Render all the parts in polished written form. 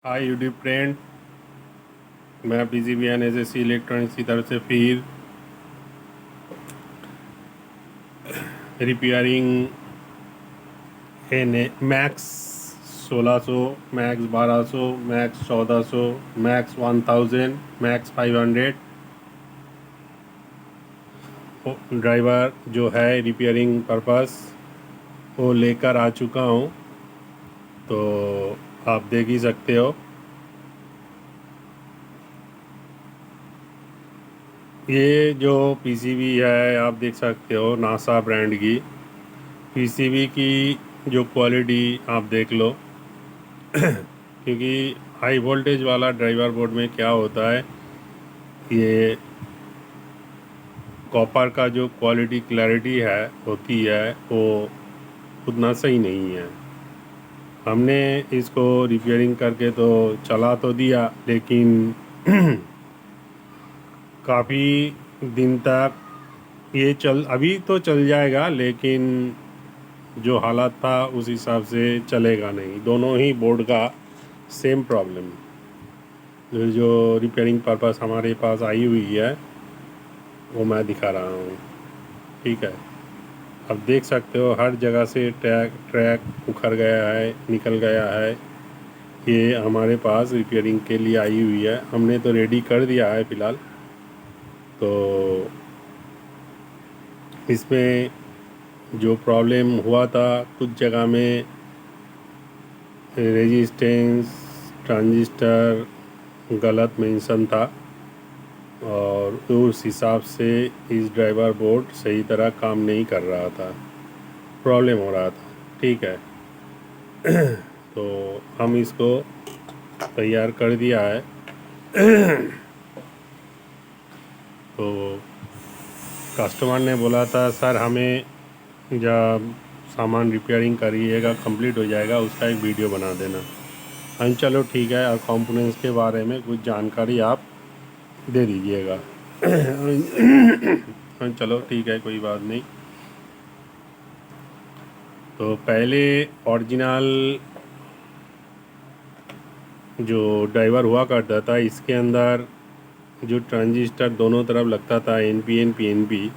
Hi YouTube friend, मैं PCB NSSC electronics की तरफ से फिर repairing max 1600, max 1200, max 1400, max 1000, max 500 driver जो है रिपेयरिंग पर्पस वो लेकर आ चुका हूँ। तो आप देख ही सकते हो, ये जो पीसीबी है आप देख सकते हो, नासा ब्रांड की पीसीबी की जो क्वालिटी आप देख लो। क्योंकि हाई वोल्टेज वाला ड्राइवर बोर्ड में क्या होता है, ये कॉपर का जो क्वालिटी क्लैरिटी है होती है वो उतना सही नहीं है। हमने इसको रिपेयरिंग करके तो चला तो दिया, लेकिन काफ़ी दिन तक ये अभी तो चल जाएगा, लेकिन जो हालात था उस हिसाब से चलेगा नहीं। दोनों ही बोर्ड का सेम प्रॉब्लम जो रिपेयरिंग पर्पस हमारे पास आई हुई है वो मैं दिखा रहा हूँ। ठीक है, अब देख सकते हो हर जगह से ट्रैक ट्रैक उखड़ गया है, निकल गया है। ये हमारे पास रिपेयरिंग के लिए आई हुई है, हमने तो रेडी कर दिया है फ़िलहाल। तो इसमें जो प्रॉब्लम हुआ था, कुछ जगह में रेजिस्टेंस ट्रांजिस्टर गलत मेंशन था और उस हिसाब से इस ड्राइवर बोर्ड सही तरह काम नहीं कर रहा था, प्रॉब्लम हो रहा था। ठीक है, तो हम इसको तैयार कर दिया है। तो कस्टमर ने बोला था सर हमें जब सामान रिपेयरिंग करिएगा कंप्लीट हो जाएगा उसका एक वीडियो बना देना। हम चलो ठीक है, और कंपोनेंट्स के बारे में कुछ जानकारी आप दे दीजिएगा। हम चलो ठीक है, कोई बात नहीं। तो पहले ओरिजिनल जो ड्राइवर हुआ करता था, इसके अंदर जो ट्रांजिस्टर दोनों तरफ लगता था, एनपीएन पीएनपी,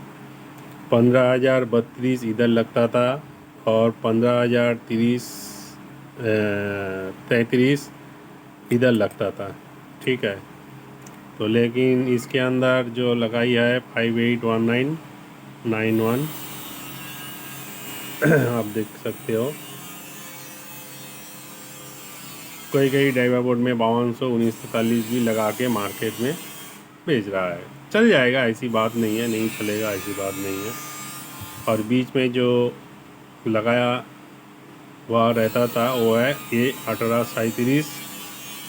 15,032 इधर लगता था और 15,033 33 इधर लगता था। ठीक है, तो लेकिन इसके अंदर जो लगाई है 581991 आप देख सकते हो। कोई कई ड्राइवर बोर्ड में 5200 1943 भी लगा के मार्केट में बेच रहा है। चल जाएगा, ऐसी बात नहीं है, नहीं चलेगा ऐसी बात नहीं है। और बीच में जो लगाया हुआ रहता था वो है ये 1837,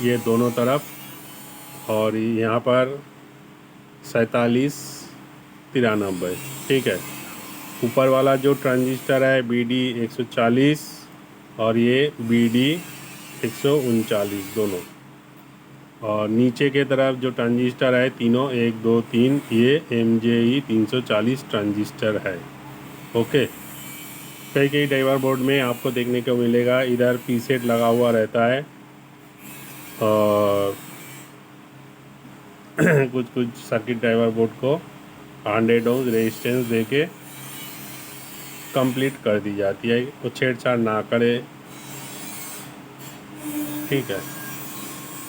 ये दोनों तरफ, और यहाँ पर 4793। ठीक है, ऊपर वाला जो ट्रांजिस्टर है BD 140 और ये BD 139 दोनों, और नीचे के तरफ जो ट्रांजिस्टर है तीनों 1 2 3, ये MJE 340 ट्रांजिस्टर है। ओके, कई कई ड्राइवर बोर्ड में आपको देखने को मिलेगा इधर पी सेट लगा हुआ रहता है और कुछ कुछ सर्किट ड्राइवर बोर्ड को 100 ओम रेजिस्टेंस दे के कंप्लीट कर दी जाती है, वो छेड़छाड़ ना करे। ठीक है,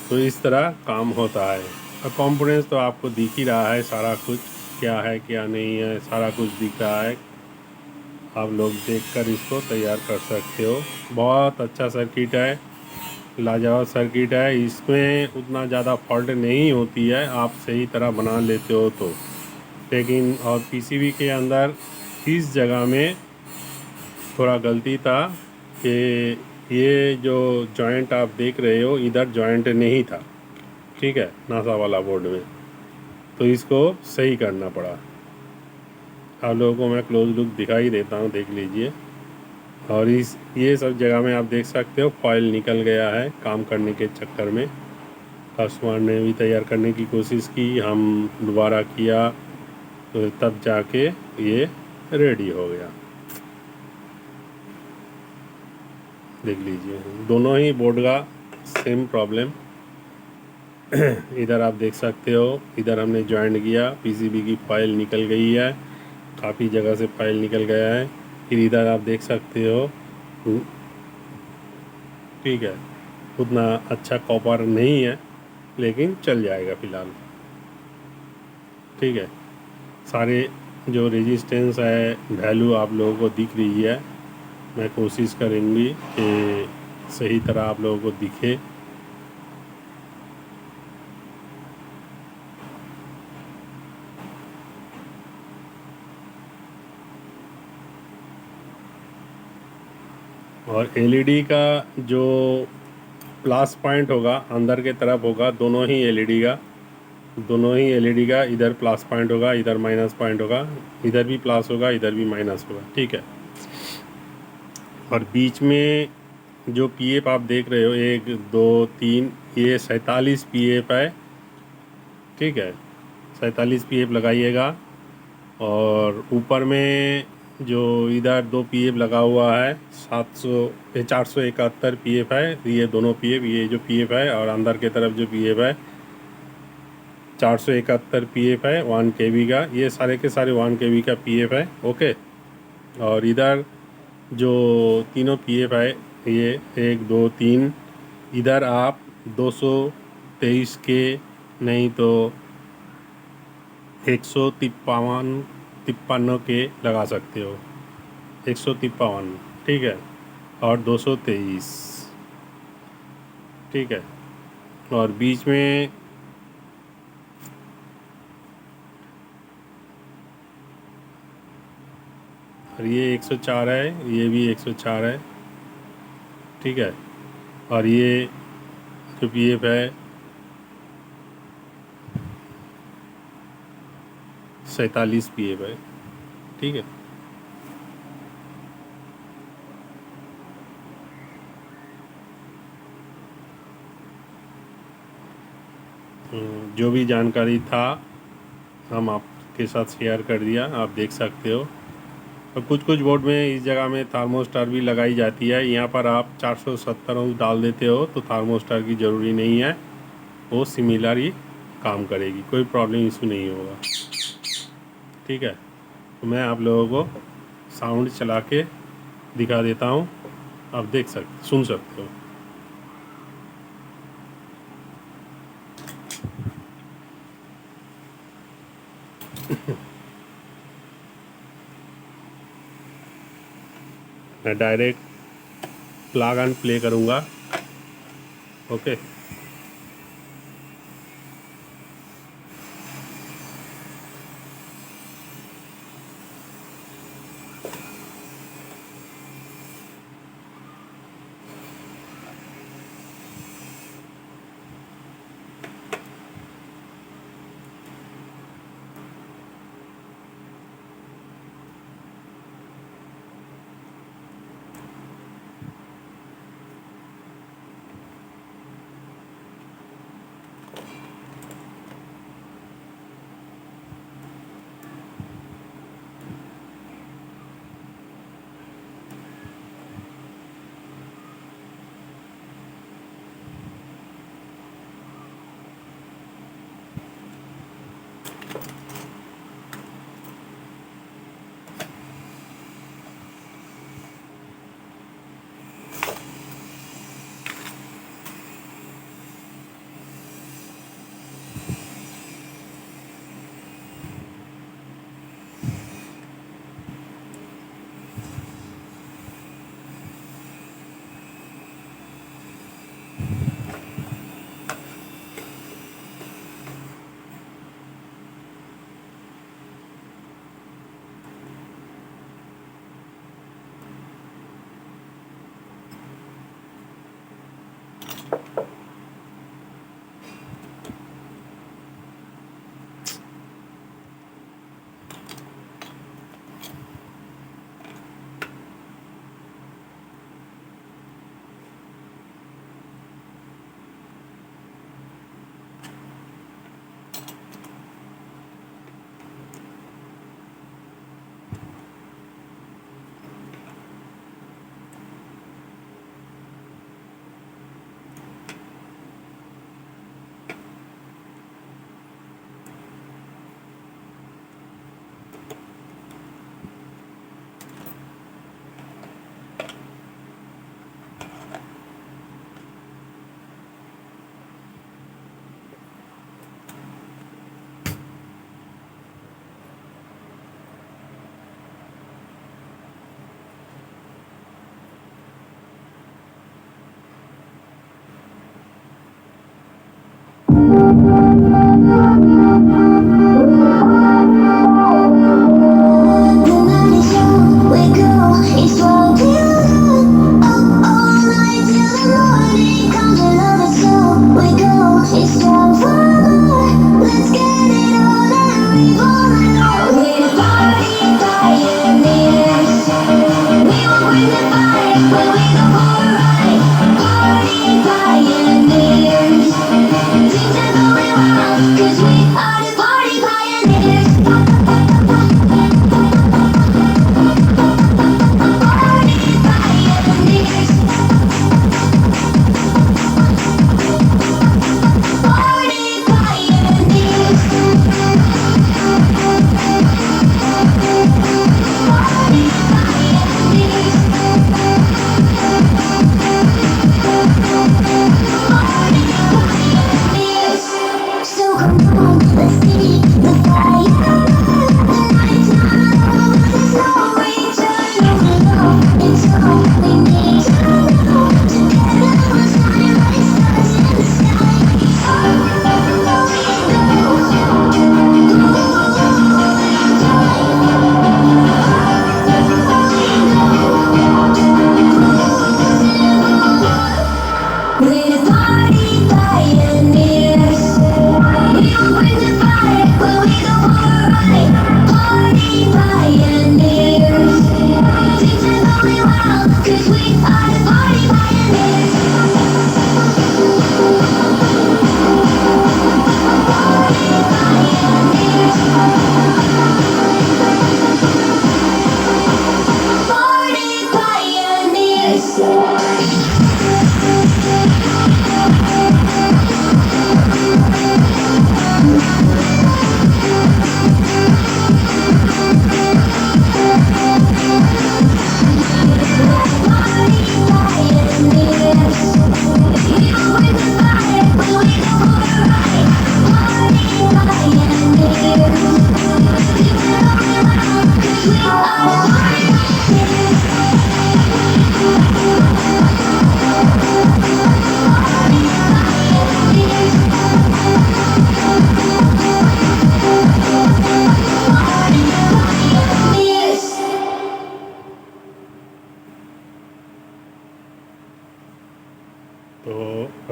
तो इस तरह काम होता है। और कंपोनेंट्स तो आपको दिख ही रहा है, सारा कुछ क्या है क्या नहीं है सारा कुछ दिख रहा है। आप लोग देखकर इसको तैयार कर सकते हो। बहुत अच्छा सर्किट है, लाजवाब सर्किट है। इसमें उतना ज़्यादा फॉल्ट नहीं होती है, आप सही तरह बना लेते हो तो। लेकिन और पीसीबी के अंदर इस जगह में थोड़ा गलती था कि ये जो जॉइंट आप देख रहे हो इधर जॉइंट नहीं था। ठीक है, नासा वाला बोर्ड में, तो इसको सही करना पड़ा। आप लोगों को मैं क्लोज लुक दिखाई देता हूँ, देख लीजिए। और ये सब जगह में आप देख सकते हो फॉयल निकल गया है काम करने के चक्कर में। कस्टमर ने भी तैयार करने की कोशिश की, हम दोबारा किया, तो तब जाके ये रेडी हो गया। देख लीजिए, दोनों ही बोर्ड का सेम प्रॉब्लम। इधर आप देख सकते हो, इधर हमने ज्वाइन किया, पीसीबी की फाइल निकल गई है, काफ़ी जगह से फाइल निकल गया है। फिर इधर आप देख सकते हो, ठीक है, उतना अच्छा कॉपर नहीं है लेकिन चल जाएगा फ़िलहाल। ठीक है, सारे जो रेजिस्टेंस है वैल्यू आप लोगों को दिख रही है। मैं कोशिश करूँगी कि सही तरह आप लोगों को दिखे। और एलईडी का जो प्लस पॉइंट होगा अंदर के तरफ होगा, दोनों ही एलईडी का इधर प्लस पॉइंट होगा, इधर माइनस पॉइंट होगा, इधर भी प्लस होगा, इधर भी माइनस होगा। ठीक है, और बीच में जो पीएफ आप देख रहे हो 1 2 3, ये 47 पीएफ है। ठीक है, 47 पीएफ लगाइएगा। और ऊपर में जो इधर 2 पीएफ लगा हुआ है 471 पीएफ है। ये दोनों पीएफ, ये जो पीएफ है और अंदर के तरफ जो पीएफ है 471 पीएफ है 1 केवी का। ये सारे के सारे 1 केवी का पीएफ है। ओके, और इधर जो तीनों पीएफ है ये 1 2 3, इधर आप 223 के नहीं तो 153 के लगा सकते हो, 153। ठीक है, और 223। ठीक है, और बीच में और ये 104 है, ये भी 104 है। ठीक है, और ये जो पीएफ है 47 पीएफ है। ठीक है, जो भी जानकारी था हम आपके साथ शेयर कर दिया, आप देख सकते हो। और कुछ कुछ बोर्ड में इस जगह में थार्मोस्टर भी लगाई जाती है। यहाँ पर आप 470 अंश डाल देते हो तो थार्मोस्टर की ज़रूरी नहीं है, वो सिमिलर ही काम करेगी, कोई प्रॉब्लम इशू नहीं होगा। ठीक है, तो मैं आप लोगों को साउंड चला के दिखा देता हूँ, आप सुन सकते हो। मैं डायरेक्ट प्लग एंड प्ले करूँगा। ओके,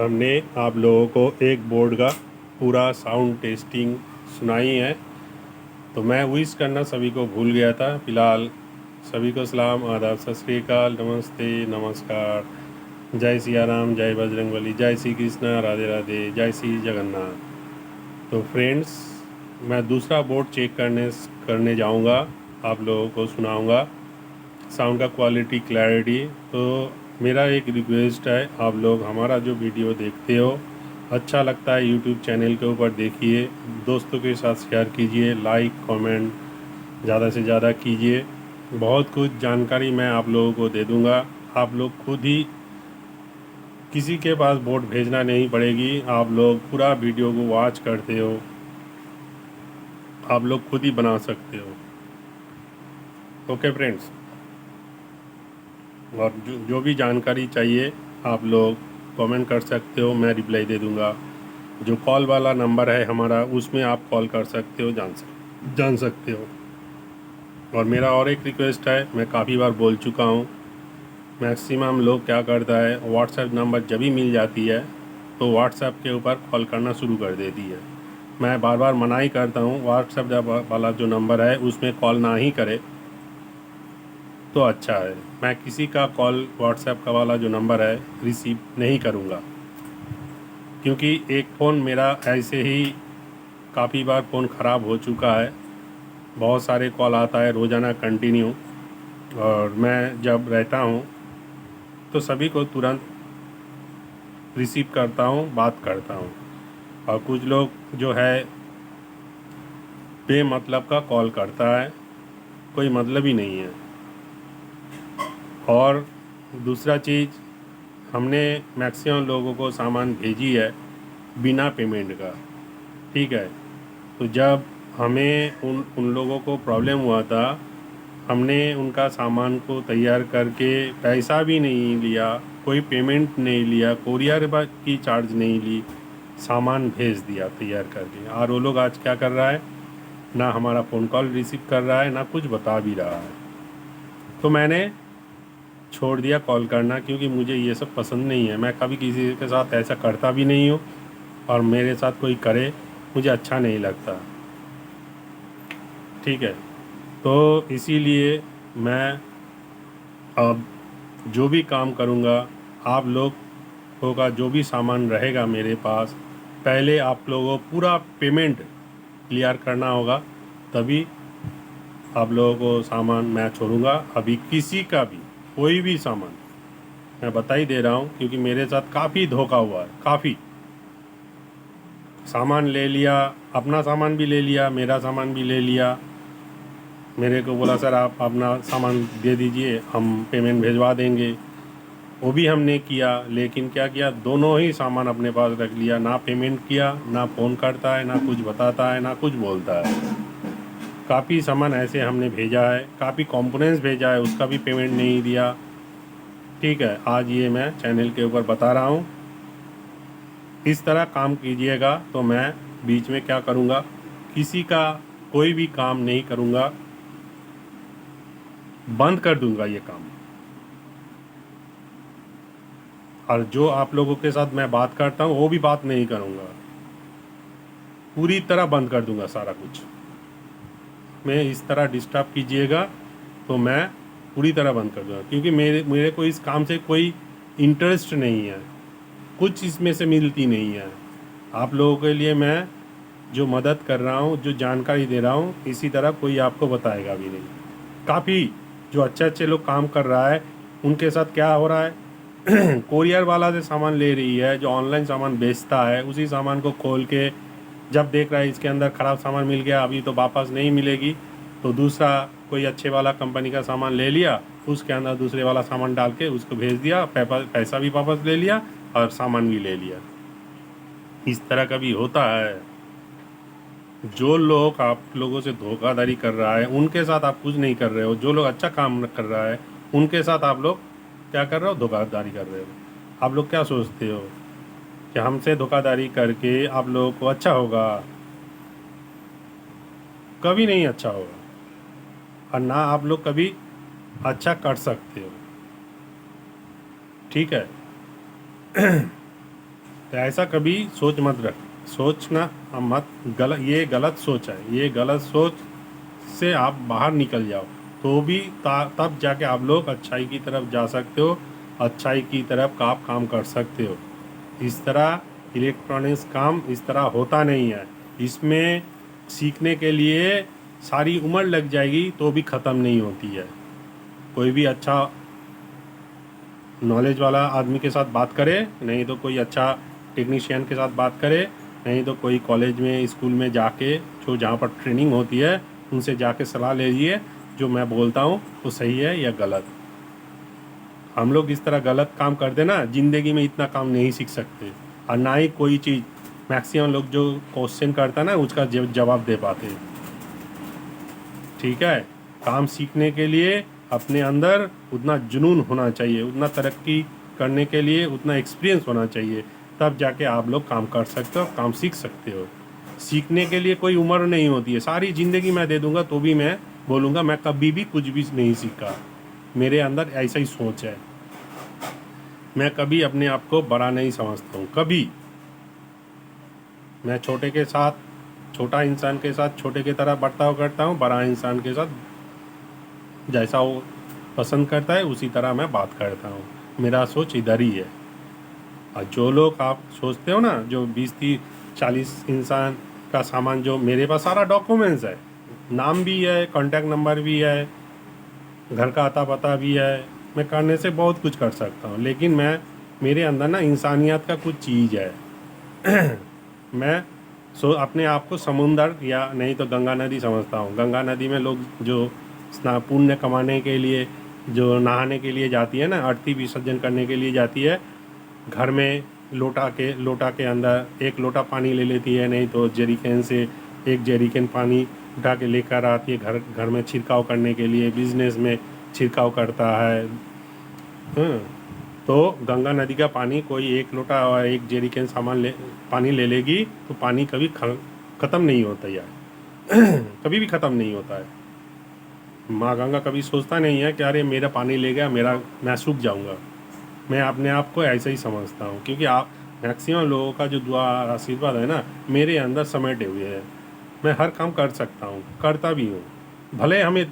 हमने आप लोगों को एक बोर्ड का पूरा साउंड टेस्टिंग सुनाई है। तो मैं विश करना सभी को भूल गया था। फ़िलहाल सभी को सलाम, आदाब, सत श्री अकाल, नमस्ते, नमस्कार, जय सिया राम, जय बजरंगबली, जय श्री कृष्णा, राधे राधे, जय श्री जगन्नाथ। तो फ्रेंड्स, मैं दूसरा बोर्ड चेक करने जाऊंगा, आप लोगों को सुनाऊंगा साउंड का क्वालिटी, क्लैरिटी। तो मेरा एक रिक्वेस्ट है, आप लोग हमारा जो वीडियो देखते हो अच्छा लगता है यूट्यूब चैनल के ऊपर देखिए, दोस्तों के साथ शेयर कीजिए, लाइक कमेंट ज़्यादा से ज़्यादा कीजिए। बहुत कुछ जानकारी मैं आप लोगों को दे दूंगा। आप लोग खुद ही, किसी के पास बोर्ड भेजना नहीं पड़ेगी। आप लोग पूरा वीडियो को वॉच करते हो, आप लोग खुद ही बना सकते हो। ओके फ्रेंड्स, और जो भी जानकारी चाहिए आप लोग कमेंट कर सकते हो, मैं रिप्लाई दे दूंगा। जो कॉल वाला नंबर है हमारा, उसमें आप कॉल कर सकते हो, जान सकते हो। और मेरा और एक रिक्वेस्ट है, मैं काफ़ी बार बोल चुका हूँ, मैक्सिमम लोग क्या करता है, व्हाट्सएप नंबर जब भी मिल जाती है तो व्हाट्सएप के ऊपर कॉल करना शुरू कर देती है। मैं बार बार मना ही करता हूँ, व्हाट्सएप वाला जो नंबर है उसमें कॉल ना ही करे तो अच्छा है। मैं किसी का कॉल व्हाट्सएप का वाला जो नंबर है रिसीव नहीं करूँगा, क्योंकि एक फ़ोन मेरा ऐसे ही काफ़ी बार फ़ोन ख़राब हो चुका है। बहुत सारे कॉल आता है रोज़ाना कंटिन्यू, और मैं जब रहता हूँ तो सभी को तुरंत रिसीव करता हूँ, बात करता हूँ। और कुछ लोग जो है बेमतलब का कॉल करता है, कोई मतलब ही नहीं है। और दूसरा चीज़, हमने मैक्सिमम लोगों को सामान भेजी है बिना पेमेंट का, ठीक है। तो जब हमें उन लोगों को प्रॉब्लम हुआ था, हमने उनका सामान को तैयार करके पैसा भी नहीं लिया, कोई पेमेंट नहीं लिया, कोरियर की चार्ज नहीं ली, सामान भेज दिया तैयार करके। और वो लोग आज क्या कर रहा है, ना हमारा फ़ोन कॉल रिसीव कर रहा है, ना कुछ बता भी रहा है। तो मैंने छोड़ दिया कॉल करना, क्योंकि मुझे ये सब पसंद नहीं है। मैं कभी किसी के साथ ऐसा करता भी नहीं हूँ, और मेरे साथ कोई करे मुझे अच्छा नहीं लगता, ठीक है। तो इसीलिए मैं अब जो भी काम करूँगा, आप लोगों का जो भी सामान रहेगा मेरे पास, पहले आप लोगों को पूरा पेमेंट क्लियर करना होगा, तभी आप लोगों को सामान मैं छोड़ूंगा। अभी किसी का भी कोई भी सामान, मैं बता ही दे रहा हूँ, क्योंकि मेरे साथ काफ़ी धोखा हुआ है। काफ़ी सामान ले लिया, अपना सामान भी ले लिया, मेरा सामान भी ले लिया। मेरे को बोला सर आप अपना सामान दे दीजिए, हम पेमेंट भिजवा देंगे। वो भी हमने किया, लेकिन क्या किया, दोनों ही सामान अपने पास रख लिया, ना पेमेंट किया, ना फ़ोन करता है, ना कुछ बताता है, ना कुछ बोलता है। काफ़ी सामान ऐसे हमने भेजा है, काफ़ी कंपोनेंट्स भेजा है, उसका भी पेमेंट नहीं दिया, ठीक है। आज ये मैं चैनल के ऊपर बता रहा हूँ, इस तरह काम कीजिएगा तो मैं बीच में क्या करूँगा, किसी का कोई भी काम नहीं करूँगा, बंद कर दूँगा ये काम। और जो आप लोगों के साथ मैं बात करता हूँ वो भी बात नहीं करूँगा, पूरी तरह बंद कर दूँगा सारा कुछ। मैं इस तरह डिस्टर्ब कीजिएगा तो मैं पूरी तरह बंद कर दूँगा, क्योंकि मेरे को इस काम से कोई इंटरेस्ट नहीं है, कुछ इसमें से मिलती नहीं है। आप लोगों के लिए मैं जो मदद कर रहा हूँ, जो जानकारी दे रहा हूँ, इसी तरह कोई आपको बताएगा भी नहीं। काफ़ी जो अच्छे अच्छे लोग काम कर रहा है, उनके साथ क्या हो रहा है कोरियर वाला से सामान ले रही है, जो ऑनलाइन सामान बेचता है, उसी सामान को खोल के जब देख रहा है इसके अंदर ख़राब सामान मिल गया, अभी तो वापस नहीं मिलेगी, तो दूसरा कोई अच्छे वाला कंपनी का सामान ले लिया, उसके अंदर दूसरे वाला सामान डाल के उसको भेज दिया, पैसा भी वापस ले लिया और सामान भी ले लिया। इस तरह का भी होता है। जो लोग आप लोगों से धोखाधड़ी कर रहा है, उनके साथ आप कुछ नहीं कर रहे हो। जो लोग अच्छा काम कर रहा है, उनके साथ आप लोग क्या कर रहे हो, धोखाधड़ी कर रहे हो। आप लोग क्या सोचते हो कि हमसे धोखाधड़ी करके आप लोगों को अच्छा होगा? कभी नहीं अच्छा होगा, और ना आप लोग कभी अच्छा कर सकते हो, ठीक है। तो ऐसा कभी सोच मत रख, सोचना मत, ये गलत सोच है। ये गलत सोच से आप बाहर निकल जाओ तो भी तब जाके आप लोग अच्छाई की तरफ जा सकते हो, अच्छाई की तरफ आप काम कर सकते हो। इस तरह इलेक्ट्रॉनिक्स काम इस तरह होता नहीं है। इसमें सीखने के लिए सारी उम्र लग जाएगी तो भी ख़त्म नहीं होती है। कोई भी अच्छा नॉलेज वाला आदमी के साथ बात करे, नहीं तो कोई अच्छा टेक्नीशियन के साथ बात करे, नहीं तो कोई कॉलेज में स्कूल में जाके जो जहाँ पर ट्रेनिंग होती है उनसे जाके सलाह ले लीजिए जो मैं बोलता हूँ वो सही है या गलत। हम लोग इस तरह गलत काम करते ना ज़िंदगी में इतना काम नहीं सीख सकते, और ना ही कोई चीज़ मैक्सिमम लोग जो क्वेश्चन करता ना उसका जवाब दे पाते। ठीक है, काम सीखने के लिए अपने अंदर उतना जुनून होना चाहिए, उतना तरक्की करने के लिए उतना एक्सपीरियंस होना चाहिए, तब जाके आप लोग काम कर सकते हो, काम सीख सकते हो। सीखने के लिए कोई उम्र नहीं होती है। सारी ज़िंदगी मैं दे दूंगा तो भी मैं बोलूँगा मैं कभी भी कुछ भी नहीं सीखा। मेरे अंदर ऐसा ही सोच है। मैं कभी अपने आप को बड़ा नहीं समझता हूँ, कभी। मैं छोटा इंसान के साथ छोटे की तरह बर्ताव करता हूँ, बड़ा इंसान के साथ जैसा वो पसंद करता है उसी तरह मैं बात करता हूँ। मेरा सोच इधर ही है। और जो लोग आप सोचते हो ना, जो 20-30-40 इंसान का सामान, जो मेरे पास सारा डॉक्यूमेंट्स है, नाम भी है, कॉन्टैक्ट नंबर भी है, घर का अता पता भी है, मैं करने से बहुत कुछ कर सकता हूँ। लेकिन मेरे अंदर ना इंसानियत का कुछ चीज़ है। मैं अपने आप को समुंदर या नहीं तो गंगा नदी समझता हूँ। गंगा नदी में लोग जो पुण्य कमाने के लिए, जो नहाने के लिए जाती है ना, अर्थी विसर्जन करने के लिए जाती है, घर में लोटा के अंदर एक लोटा पानी ले लेती है, नहीं तो जेरिकन से एक जेरिकन पानी उठा के लेकर आती है घर में छिड़काव करने के लिए, बिजनेस में छिड़काव करता है। तो गंगा नदी का पानी कोई एक लोटा और एक जेरिकन पानी ले लेगी तो पानी कभी ख़त्म नहीं होता यार। कभी भी ख़त्म नहीं होता है। माँ गंगा कभी सोचता नहीं है कि अरे मेरा पानी ले गया, मैं सूख जाऊंगा। मैं अपने आप को ऐसा ही समझता हूँ, क्योंकि आप मैक्सिमम लोगों का जो दुआ आशीर्वाद है ना मेरे अंदर समेटे हुए है। मैं हर काम कर सकता हूँ, करता भी हूँ। भले हमें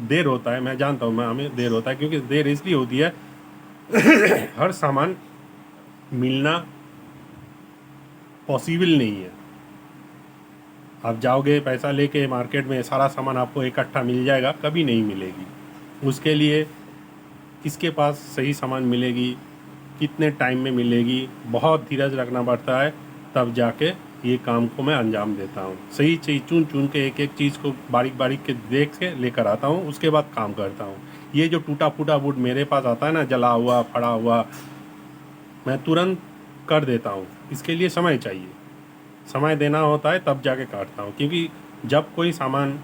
देर होता है, मैं जानता हूँ हमें देर होता है, क्योंकि देर इसलिए होती है हर सामान मिलना पॉसिबल नहीं है। आप जाओगे पैसा लेके मार्केट में, सारा सामान आपको इकट्ठा मिल जाएगा, कभी नहीं मिलेगी। उसके लिए किसके पास सही सामान मिलेगी, कितने टाइम में मिलेगी, बहुत धीरज रखना पड़ता है, तब जाके ये काम को मैं अंजाम देता हूँ। सही चीज़ चुन चुन के एक एक चीज़ को बारीक बारीक के देख के लेकर आता हूँ, उसके बाद काम करता हूँ। ये जो टूटा फूटा वुड मेरे पास आता है ना, जला हुआ फड़ा हुआ, मैं तुरंत कर देता हूँ। इसके लिए समय चाहिए, समय देना होता है, तब जाके काटता हूँ। क्योंकि जब कोई सामान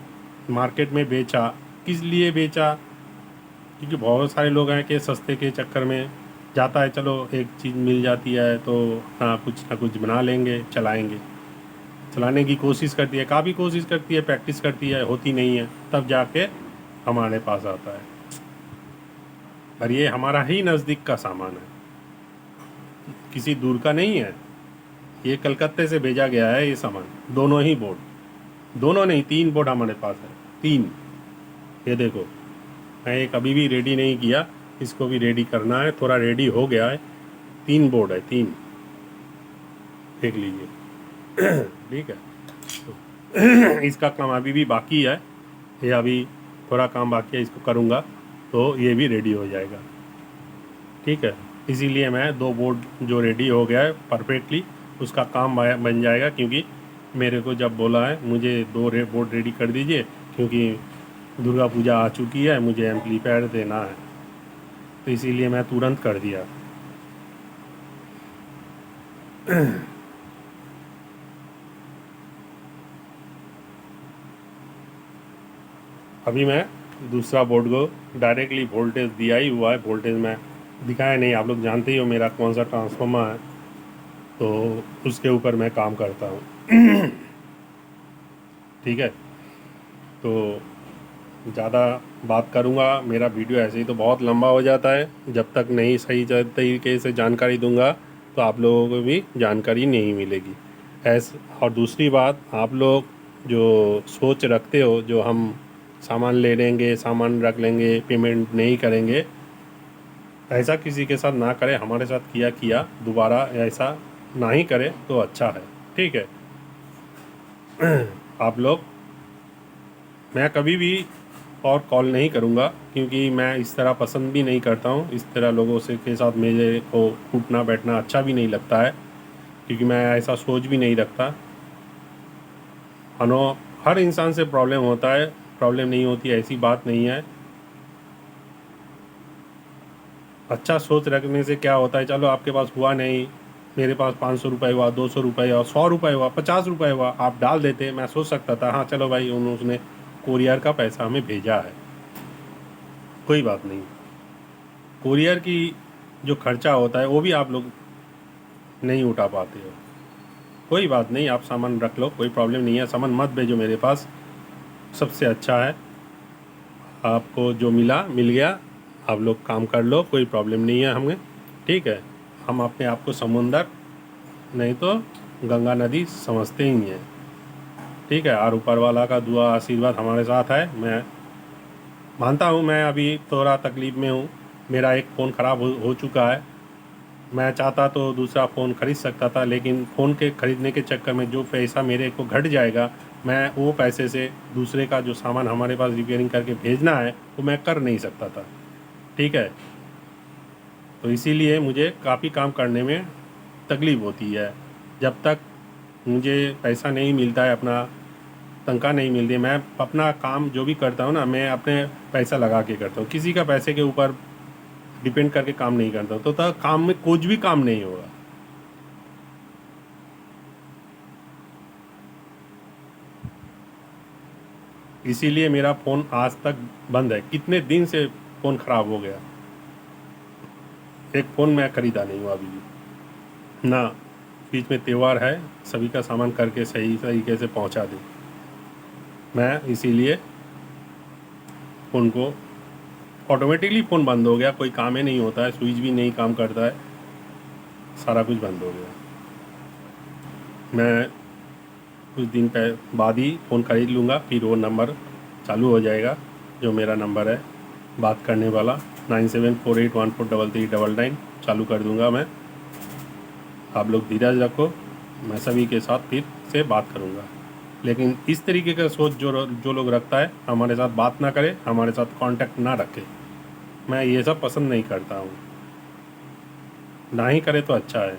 मार्केट में बेचा, किस लिए बेचा, क्योंकि बहुत सारे लोग हैं कि सस्ते के चक्कर में जाता है, चलो एक चीज़ मिल जाती है तो हाँ कुछ ना कुछ बना लेंगे, चलाने की कोशिश करती है, काफ़ी कोशिश करती है, प्रैक्टिस करती है, होती नहीं है, तब जाके हमारे पास आता है। और ये हमारा ही नज़दीक का सामान है, किसी दूर का नहीं है। ये कलकत्ते से भेजा गया है ये सामान, दोनों ही बोर्ड, दोनों नहीं 3 बोर्ड हमारे पास है, 3। ये देखो, मैं एक अभी भी रेडी नहीं किया, इसको भी रेडी करना है, थोड़ा रेडी हो गया है। 3 बोर्ड है, 3, देख लीजिए। ठीक है, तो इसका काम अभी भी बाकी है, ये अभी थोड़ा काम बाकी है, इसको करूँगा तो ये भी रेडी हो जाएगा। ठीक है, इसीलिए मैं 2 बोर्ड जो रेडी हो गया है परफेक्टली, उसका काम बन जाएगा। क्योंकि मेरे को जब बोला है मुझे 2 बोर्ड रेडी कर दीजिए, क्योंकि दुर्गा पूजा आ चुकी है, मुझे एम्पलीफायर देना है, तो इसीलिए मैं तुरंत कर दिया। अभी मैं दूसरा बोर्ड को डायरेक्टली वोल्टेज दिया ही हुआ है, वोल्टेज में दिखाया नहीं, आप लोग जानते ही हो मेरा कौन सा ट्रांसफार्मर है, तो उसके ऊपर मैं काम करता हूँ। ठीक है, तो ज़्यादा बात करूँगा, मेरा वीडियो ऐसे ही तो बहुत लंबा हो जाता है, जब तक नहीं सही तरीके से जानकारी दूंगा तो आप लोगों को भी जानकारी नहीं मिलेगी। और दूसरी बात, आप लोग जो सोच रखते हो जो हम सामान ले लेंगे, सामान रख लेंगे, पेमेंट नहीं करेंगे, ऐसा किसी के साथ ना करें। हमारे साथ किया दोबारा ऐसा ना ही करें तो अच्छा है, ठीक है। आप लोग, मैं कभी भी और कॉल नहीं करूँगा, क्योंकि मैं इस तरह पसंद भी नहीं करता हूँ। इस तरह लोगों से के साथ मेरे को उठना बैठना अच्छा भी नहीं लगता है, क्योंकि मैं ऐसा सोच भी नहीं रखता। अनो हर इंसान से प्रॉब्लम होता है, प्रॉब्लम नहीं होती ऐसी बात नहीं है। अच्छा सोच रखने से क्या होता है, चलो आपके पास हुआ नहीं, मेरे पास 500 रुपये हुआ, 200 रुपये हुआ, 100 रुपये हुआ, 50 रुपये हुआ, आप डाल देते, मैं सोच सकता था हाँ चलो भाई उसने कोरियर का पैसा हमें भेजा है, कोई बात नहीं। कोरियर की जो खर्चा होता है वो भी आप लोग नहीं उठा पाते हो, कोई बात नहीं, आप सामान रख लो, कोई प्रॉब्लम नहीं है। सामान मत भेजो मेरे पास, सबसे अच्छा है। आपको जो मिला मिल गया, आप लोग काम कर लो, कोई प्रॉब्लम नहीं है हमें, ठीक है। हम अपने आप को समुंदर नहीं तो गंगा नदी समझते ही हैं, ठीक है। और ऊपर वाला का दुआ आशीर्वाद हमारे साथ है। मैं मानता हूँ मैं अभी थोड़ा तकलीफ़ में हूँ, मेरा एक फ़ोन ख़राब हो चुका है। मैं चाहता तो दूसरा फ़ोन ख़रीद सकता था, लेकिन फ़ोन के ख़रीदने के चक्कर में जो पैसा मेरे को घट जाएगा, मैं वो पैसे से दूसरे का जो सामान हमारे पास रिपेयरिंग करके भेजना है वो मैं कर नहीं सकता था, ठीक है। तो इसीलिए मुझे काफ़ी काम करने में तकलीफ़ होती है। जब तक मुझे पैसा नहीं मिलता है, अपना तनख्वाह नहीं मिलती है, मैं अपना काम जो भी करता हूँ ना, मैं अपने पैसा लगा के करता हूँ, किसी का पैसे के ऊपर डिपेंड करके काम नहीं करता हूँ, तो तब काम में कुछ भी काम नहीं होगा। इसीलिए मेरा फ़ोन आज तक बंद है, कितने दिन से फ़ोन ख़राब हो गया, एक फ़ोन मैं ख़रीदा नहीं हूँ अभी भी ना। बीच में त्यौहार है, सभी का सामान करके सही तरीके से पहुँचा दूँ मैं, इसीलिए फ़ोन को ऑटोमेटिकली फ़ोन बंद हो गया, कोई काम ही नहीं होता है, स्विच भी नहीं काम करता है, सारा कुछ बंद हो गया। मैं कुछ दिन बाद ही फ़ोन ख़रीद लूँगा, फिर वो नंबर चालू हो जाएगा जो मेरा नंबर है बात करने वाला, 9748143399 चालू कर दूँगा मैं। आप लोग धीरज रखो, मैं सभी के साथ फिर से बात करूँगा। लेकिन इस तरीके का सोच जो लोग रखता है, हमारे साथ बात ना करे, हमारे साथ कांटेक्ट ना रखे, मैं ये सब पसंद नहीं करता हूँ, ना ही करे तो अच्छा है।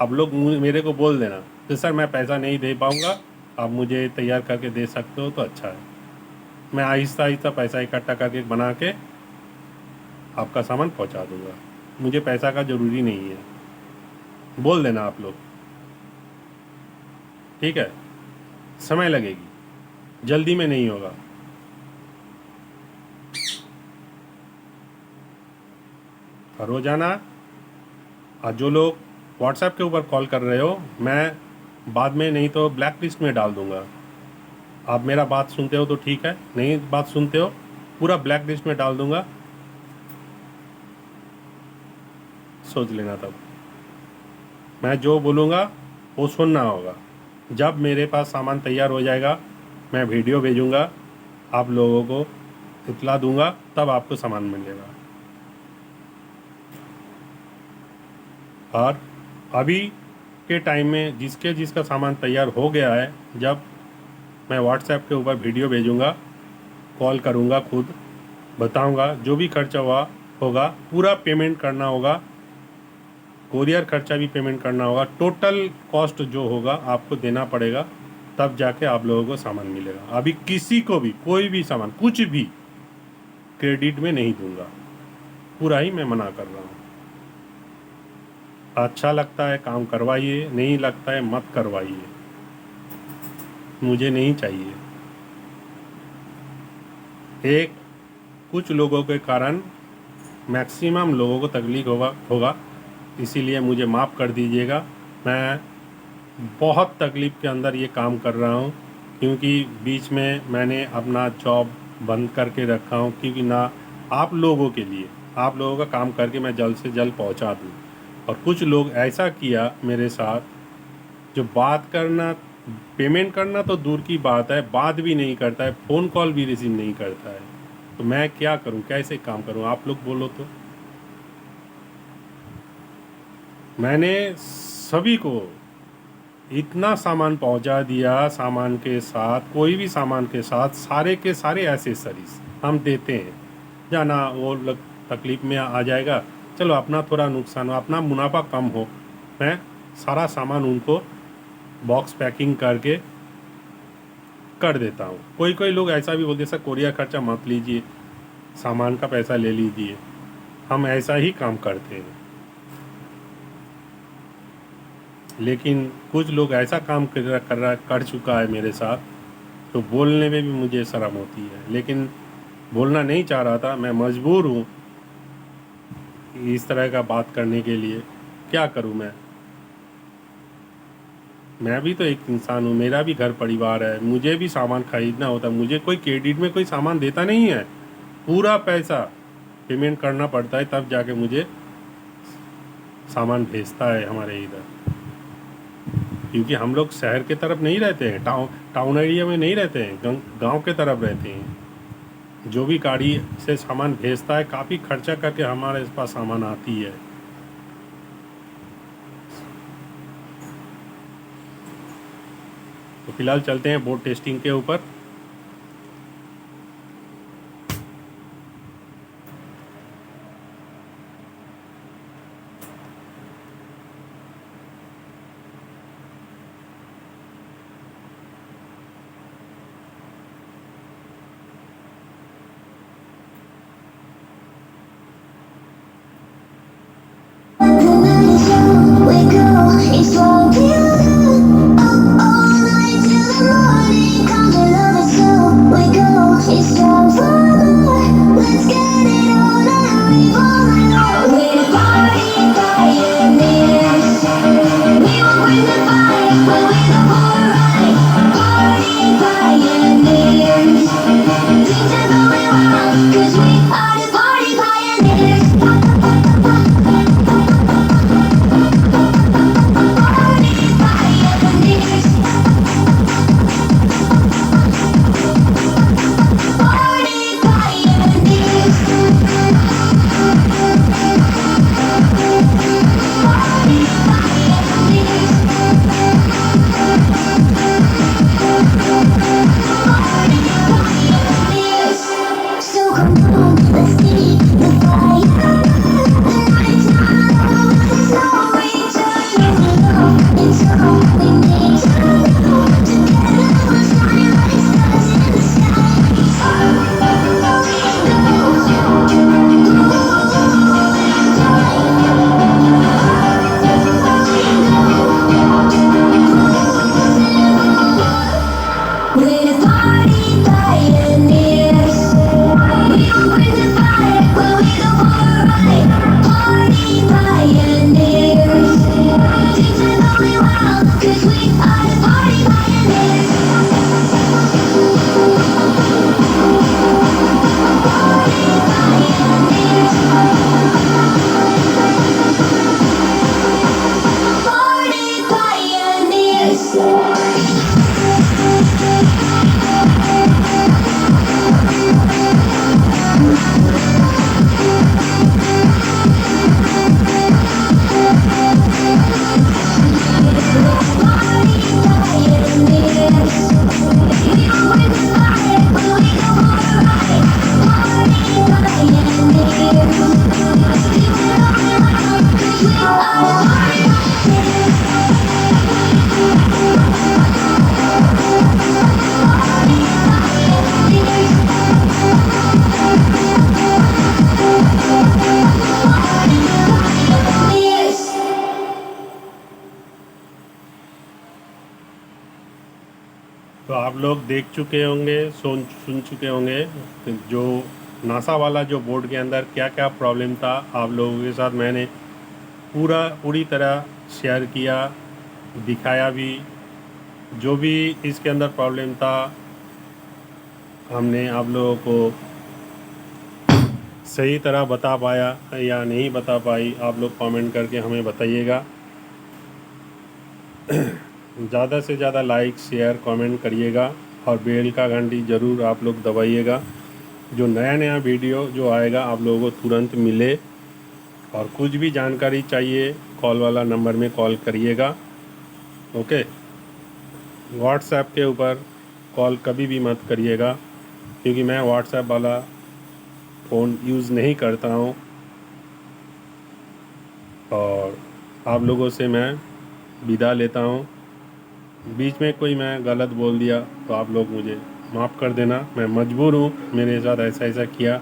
आप लोग मेरे को बोल देना कि सर मैं पैसा नहीं दे पाऊँगा, आप मुझे तैयार करके दे सकते हो तो अच्छा है, मैं आहिस्ता आहिस्ता पैसा इकट्ठा करके बना के आपका सामान पहुंचा दूंगा। मुझे पैसा का ज़रूरी नहीं है, बोल देना आप लोग, ठीक है। समय लगेगी, जल्दी में नहीं होगा। और रोज़ाना जो लोग व्हाट्सएप के ऊपर कॉल कर रहे हो, मैं बाद में नहीं तो ब्लैक लिस्ट में डाल दूंगा। आप मेरा बात सुनते हो तो ठीक है, नहीं बात सुनते हो पूरा ब्लैक लिस्ट में डाल दूंगा, सोच लेना। तब मैं जो बोलूँगा वो सुनना होगा। जब मेरे पास सामान तैयार हो जाएगा, मैं वीडियो भेजूँगा, आप लोगों को इतला दूंगा, तब आपको सामान मिलेगा। और अभी के टाइम में जिसका सामान तैयार हो गया है, जब मैं व्हाट्सएप के ऊपर वीडियो भेजूँगा, कॉल करूँगा, खुद बताऊँगा, जो भी खर्चा होगा पूरा पेमेंट करना होगा, कोरियर खर्चा भी पेमेंट करना होगा, टोटल कॉस्ट जो होगा आपको देना पड़ेगा, तब जाके आप लोगों को सामान मिलेगा। अभी किसी को भी कोई भी सामान कुछ भी क्रेडिट में नहीं दूंगा, पूरा ही मैं मना कर रहा हूँ। अच्छा लगता है काम करवाइए, नहीं लगता है मत करवाइए, मुझे नहीं चाहिए। एक कुछ लोगों के कारण मैक्सिमम लोगों को तकलीफ होगा, इसीलिए मुझे माफ़ कर दीजिएगा। मैं बहुत तकलीफ़ के अंदर ये काम कर रहा हूँ, क्योंकि बीच में मैंने अपना जॉब बंद करके रखा हूँ, क्योंकि ना आप लोगों के लिए आप लोगों का काम करके मैं जल्द से जल्द पहुंचा दूं। और कुछ लोग ऐसा किया मेरे साथ, जो बात करना, पेमेंट करना तो दूर की बात है, बात भी नहीं करता है, फ़ोन कॉल भी रिसीव नहीं करता है। तो मैं क्या करूं, कैसे काम करूं, आप लोग बोलो तो। मैंने सभी को इतना सामान पहुंचा दिया, सामान के साथ, कोई भी सामान के साथ सारे के सारे एसेसरीज हम देते हैं। जाना वो लोग तकलीफ़ में आ जाएगा, चलो अपना थोड़ा नुकसान हो, अपना मुनाफा कम हो, मैं सारा सामान उनको बॉक्स पैकिंग करके कर देता हूँ। कोई कोई लोग ऐसा भी बोलते, सर कोरियर खर्चा मत लीजिए, सामान का पैसा ले लीजिए। हम ऐसा ही काम करते हैं। लेकिन कुछ लोग ऐसा काम कर चुका है मेरे साथ, तो बोलने में भी मुझे शर्म होती है। लेकिन बोलना नहीं चाह रहा था, मैं मजबूर हूँ इस तरह का बात करने के लिए। क्या करूँ मैं भी तो एक इंसान हूँ, मेरा भी घर परिवार है, मुझे भी सामान खरीदना होता है। मुझे कोई क्रेडिट में कोई सामान देता नहीं है, पूरा पैसा पेमेंट करना पड़ता है, तब जाके मुझे सामान भेजता है हमारे इधर। क्योंकि हम लोग शहर के तरफ नहीं रहते हैं, टाउन एरिया में नहीं रहते हैं, गांव के तरफ रहते हैं। जो भी गाड़ी से सामान भेजता है, काफ़ी खर्चा करके हमारे पास सामान आती है। तो फिलहाल चलते हैं बोर्ड टेस्टिंग के ऊपर। तो आप लोग देख चुके होंगे, सुन चुके होंगे जो नासा वाला जो बोर्ड के अंदर क्या क्या प्रॉब्लम था, आप लोगों के साथ मैंने पूरी तरह शेयर किया, दिखाया भी। जो भी इसके अंदर प्रॉब्लम था, हमने आप लोगों को सही तरह बता पाया या नहीं बता पाई, आप लोग कमेंट करके हमें बताइएगा। ज़्यादा से ज़्यादा लाइक शेयर कमेंट करिएगा और बेल का घंटी ज़रूर आप लोग दबाइएगा, जो नया नया वीडियो जो आएगा आप लोगों को तुरंत मिले। और कुछ भी जानकारी चाहिए कॉल वाला नंबर में कॉल करिएगा। ओके, व्हाट्सएप के ऊपर कॉल कभी भी मत करिएगा, क्योंकि मैं व्हाट्सएप वाला फ़ोन यूज़ नहीं करता हूँ। और आप लोगों से मैं विदा लेता हूँ। बीच में कोई मैं गलत बोल दिया तो आप लोग मुझे माफ़ कर देना, मैं मजबूर हूँ, मेरे साथ ऐसा ऐसा किया।